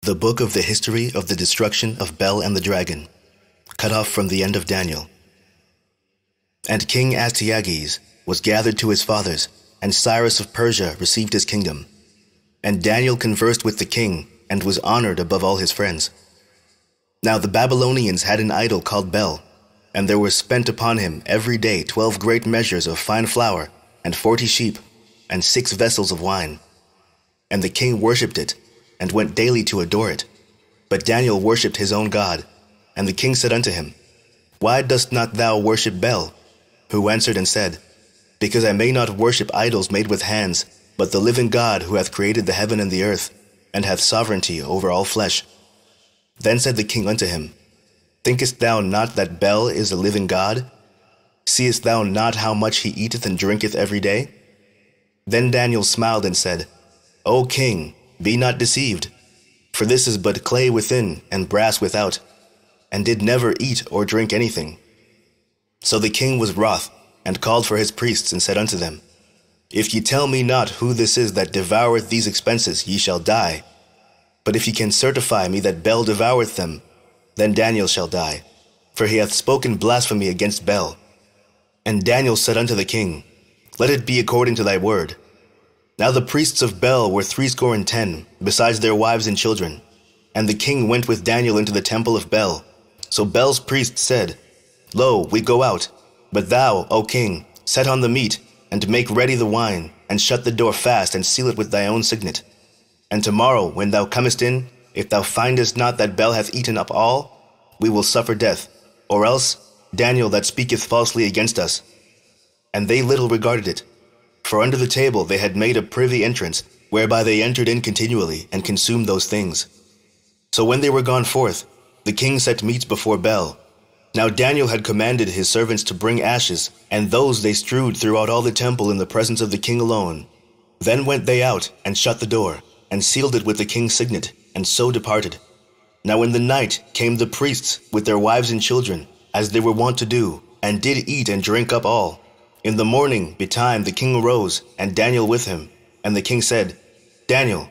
The book of the history of the destruction of Bel and the dragon, cut off from the end of Daniel. And King Astyages was gathered to his fathers, and Cyrus of Persia received his kingdom. And Daniel conversed with the king, and was honored above all his friends. Now the Babylonians had an idol called Bel, and there were spent upon him every day 12 great measures of fine flour, and 40 sheep, and 6 vessels of wine. And the king worshipped it, and went daily to adore it. But Daniel worshipped his own God. And the king said unto him, Why dost not thou worship Bel? Who answered and said, Because I may not worship idols made with hands, but the living God who hath created the heaven and the earth, and hath sovereignty over all flesh. Then said the king unto him, Thinkest thou not that Bel is a living God? Seest thou not how much he eateth and drinketh every day? Then Daniel smiled and said, O king, be not deceived, for this is but clay within and brass without, and did never eat or drink anything. So the king was wroth, and called for his priests, and said unto them, If ye tell me not who this is that devoureth these expenses, ye shall die. But if ye can certify me that Bel devoureth them, then Daniel shall die, for he hath spoken blasphemy against Bel. And Daniel said unto the king, Let it be according to thy word. Now the priests of Bel were 70, besides their wives and children. And the king went with Daniel into the temple of Bel. So Bel's priests said, Lo, we go out. But thou, O king, set on the meat, and make ready the wine, and shut the door fast, and seal it with thy own signet. And tomorrow, when thou comest in, if thou findest not that Bel hath eaten up all, we will suffer death, or else Daniel that speaketh falsely against us. And they little regarded it. For under the table they had made a privy entrance, whereby they entered in continually, and consumed those things. So when they were gone forth, the king set meats before Bel. Now Daniel had commanded his servants to bring ashes, and those they strewed throughout all the temple in the presence of the king alone. Then went they out, and shut the door, and sealed it with the king's signet, and so departed. Now in the night came the priests with their wives and children, as they were wont to do, and did eat and drink up all. In the morning betime the king arose, and Daniel with him. And the king said, Daniel,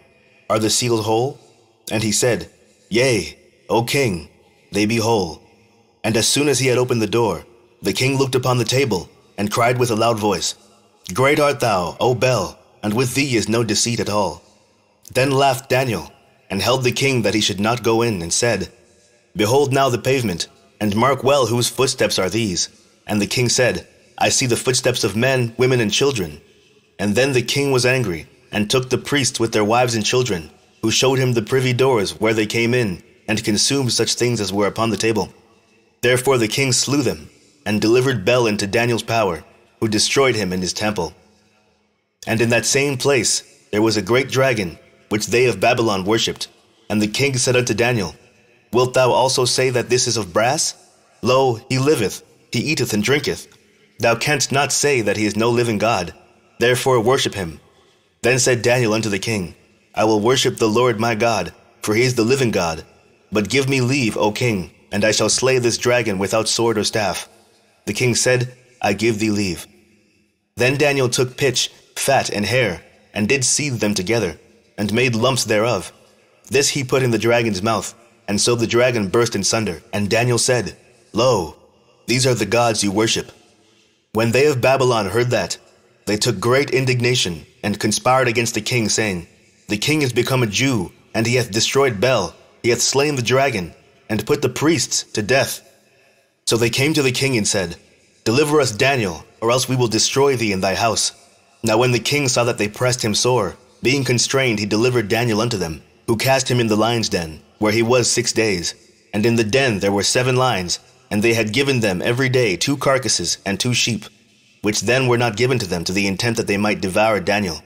are the seals whole? And he said, Yea, O king, they be whole. And as soon as he had opened the door, the king looked upon the table, and cried with a loud voice, Great art thou, O Bel, and with thee is no deceit at all. Then laughed Daniel, and held the king that he should not go in, and said, Behold now the pavement, and mark well whose footsteps are these. And the king said, I see the footsteps of men, women, and children. And then the king was angry, and took the priests with their wives and children, who showed him the privy doors where they came in, and consumed such things as were upon the table. Therefore the king slew them, and delivered Bel into Daniel's power, who destroyed him in his temple. And in that same place there was a great dragon, which they of Babylon worshipped. And the king said unto Daniel, Wilt thou also say that this is of brass? Lo, he liveth, he eateth and drinketh. Thou canst not say that he is no living God. Therefore worship him. Then said Daniel unto the king, I will worship the Lord my God, for he is the living God. But give me leave, O king, and I shall slay this dragon without sword or staff. The king said, I give thee leave. Then Daniel took pitch, fat, and hair, and did seethe them together, and made lumps thereof. This he put in the dragon's mouth, and so the dragon burst in sunder. And Daniel said, Lo, these are the gods you worship. When they of Babylon heard that, they took great indignation, and conspired against the king, saying, The king is become a Jew, and he hath destroyed Bel, he hath slain the dragon, and put the priests to death. So they came to the king and said, Deliver us Daniel, or else we will destroy thee in thy house. Now when the king saw that they pressed him sore, being constrained he delivered Daniel unto them, who cast him in the lions' den, where he was 6 days. And in the den there were 7 lions, and they had given them every day 2 carcasses and 2 sheep, which then were not given to them to the intent that they might devour Daniel.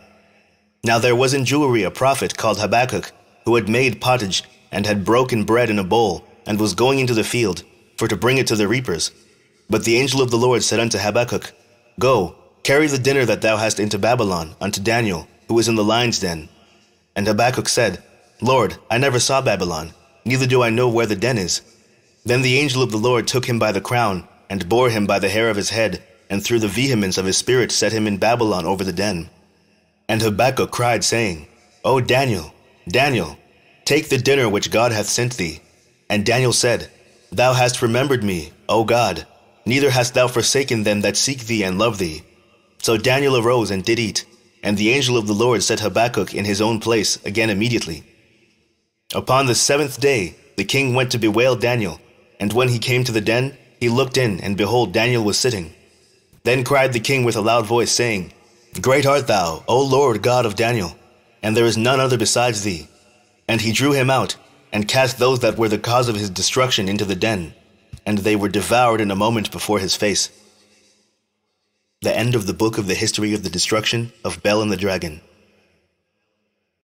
Now there was in Jewry a prophet called Habakkuk, who had made pottage, and had broken bread in a bowl, and was going into the field, for to bring it to the reapers. But the angel of the Lord said unto Habakkuk, Go, carry the dinner that thou hast into Babylon, unto Daniel, who is in the lions' den. And Habakkuk said, Lord, I never saw Babylon, neither do I know where the den is. Then the angel of the Lord took him by the crown, and bore him by the hair of his head, and through the vehemence of his spirit set him in Babylon over the den. And Habakkuk cried, saying, O Daniel, Daniel, Take the dinner which God hath sent thee. And Daniel said, Thou hast remembered me, O God, neither hast thou forsaken them that seek thee and love thee. So Daniel arose and did eat, and the angel of the Lord set Habakkuk in his own place again immediately. Upon the 7th day the king went to bewail Daniel, and when he came to the den, he looked in, and behold, Daniel was sitting. Then cried the king with a loud voice, saying, Great art thou, O Lord God of Daniel, and there is none other besides thee. And he drew him out, and cast those that were the cause of his destruction into the den, and they were devoured in a moment before his face. The end of the book of the history of the destruction of Bel and the dragon.